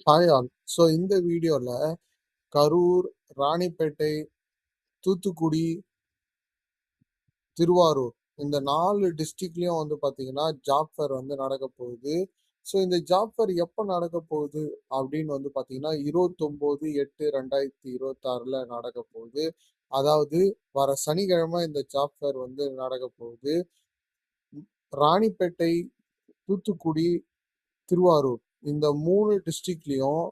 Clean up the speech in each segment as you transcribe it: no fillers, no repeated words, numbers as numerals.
Hi all. So இந்த வீடியோல கரூர், ராணிப்பேட்டை, தூத்துக்குடி, திருவாரூர் இந்த 4 டிஸ்ட்ரிக்ட்லயும் வந்து பார்த்தீங்கன்னா, ஜாப் ஃபேர் வந்து நடக்க போகுது. ஸோ இந்த ஜாப் ஃபேர் எப்ப நடக்க போகுது அப்படின்னு வந்து பார்த்தீங்கன்னா, 29/8/2026ல நடக்க போகுது. அதாவது வர சனிக்கிழமை இந்த ஜாப் ஃபேர் வந்து நடக்க போகுது. ராணிப்பேட்டை, தூத்துக்குடி, திருவாரூர் இந்த 3 டிஸ்ட்ரிக்ட்லயும்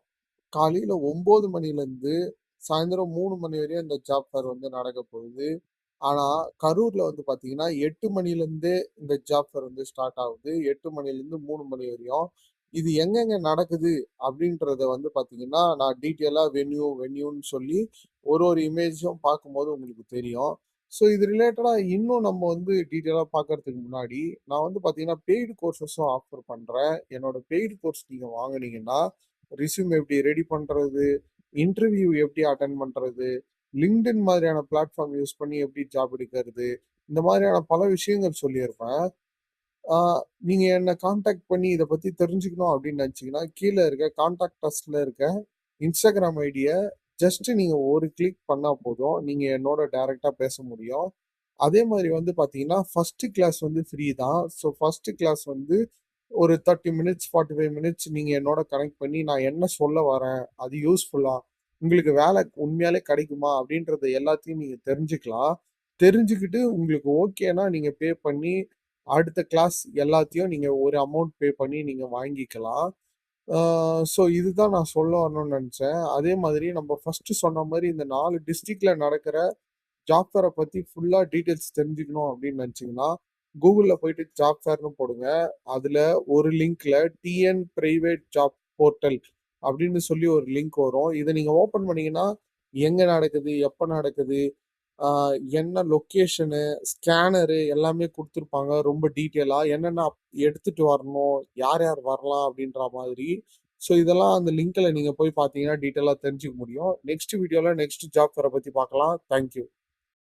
காலையில 9 மணிலேருந்து சாயந்தரம் 3 மணி வரையும் இந்த ஜாப் ஃபேர் வந்து நடக்க போகுது. ஆனா கரூர்ல வந்து பாத்தீங்கன்னா 8 மணிலேருந்தே இந்த ஜாப் ஃபேர் வந்து ஸ்டார்ட் ஆகுது. 8 மணிலேருந்து 3 மணி வரையும். இது எங்கெங்க நடக்குது அப்படின்றத வந்து பாத்தீங்கன்னா நான் டீட்டெயிலா வென்யூன்னு சொல்லி ஒரு இமேஜும் பார்க்கும்போது உங்களுக்கு தெரியும். ஸோ இது ரிலேட்டடா இன்னும் நம்ம வந்து டீட்டெயிலா பார்க்கறதுக்கு முன்னாடி நான் வந்து பாத்தீங்கன்னா பெய்டு கோர்சஸும் ஆஃபர் பண்றேன். என்னோட பெய்டு கோர்ஸ் நீங்க வாங்குனீங்கன்னா ரெஸ்யூம் எப்படி ரெடி பண்றது, இன்டர்வியூ எப்படி அட்டென்ட் பண்றது, லிங்க்டின் மாதிரியான பிளாட்ஃபார்ம் யூஸ் பண்ணி எப்படி ஜாப் எடுக்கிறது, இந்த மாதிரியான பல விஷயங்கள் சொல்லியிருப்பேன். நீங்க என்ன கான்டாக்ட் பண்ணி இத பத்தி தெரிஞ்சுக்கணும் அப்படின்னு நினைச்சீங்கன்னா, கீழ இருக்க கான்டாக்ட் அஸ்ல இருக்க இன்ஸ்டாகிராம் ஐடிய ஜஸ்ட் நீங்க ஒரு கிளிக் பண்ணா போதும். நீங்க என்னோட டைரக்ட்டா பேச முடியும். அதே மாதிரி வந்து பார்த்தீங்கன்னா, ஃபர்ஸ்ட் கிளாஸ் வந்து ஃப்ரீ தான். ஸோ ஃபர்ஸ்ட் கிளாஸ் வந்து ஒரு 30 மினிட்ஸ், 45 மினிட்ஸ் நீங்க என்னோட கனெக்ட் பண்ணி, நான் என்ன சொல்ல வரேன்? அது யூஸ்ஃபுல்லா? உங்களுக்கு வேலை உண்மையாலே கிடைக்குமா? அப்படின்றத எல்லாத்தையும் நீங்க தெரிஞ்சுக்கலாம். தெரிஞ்சுக்கிட்டு உங்களுக்கு ஓகேன்னா, நீங்க பே பண்ணி, அடுத்த கிளாஸ் எல்லாத்தையும் நீங்க ஒரு அமௌண்ட் பே பண்ணி நீங்க வாங்கிக்கலாம். ஸோ இதுதான் நான் சொல்ல வரணும்னு நெனச்சேன். அதே மாதிரி நம்ம ஃபர்ஸ்ட் சொன்ன மாரி இந்த 4 டிஸ்ட்ரிக்ட்ல நடக்கிற ஜாப் ஃபேர பத்தி ஃபுல்லா டீட்டெயில்ஸ் தெரிஞ்சுக்கணும் அப்படின்னு நினைச்சீங்கன்னா, கூகுள்ல போயிட்டு ஜாப் ஃபேர்ன்னு போடுங்க. அதுல ஒரு லிங்க்ல டிஎன் பிரைவேட் ஜாப் போர்ட்டல் அப்படின்னு சொல்லி ஒரு லிங்க் வரும். இத நீங்க ஓப்பன் பண்ணீங்கன்னா, எங்க நடக்குது? எப்ப நடக்குது? ஆ என்ன லொக்கேஷனு, ஸ்கேனரு எல்லாமே குடுத்துருப்பாங்க. ரொம்ப டீட்டெயிலா என்னென்ன எடுத்துட்டு வரணும்? யார் யார் வரலாம்? அப்படின்ற மாதிரி. ஸோ இதெல்லாம் அந்த லிங்க்ல நீங்க போய் பார்த்தீங்கன்னா, டீட்டெயிலா தெரிஞ்சுக்க முடியும். நெக்ஸ்ட் வீடியோல நெக்ஸ்ட் ஜாப் ஃபேர பத்தி பார்க்கலாம். Thank you.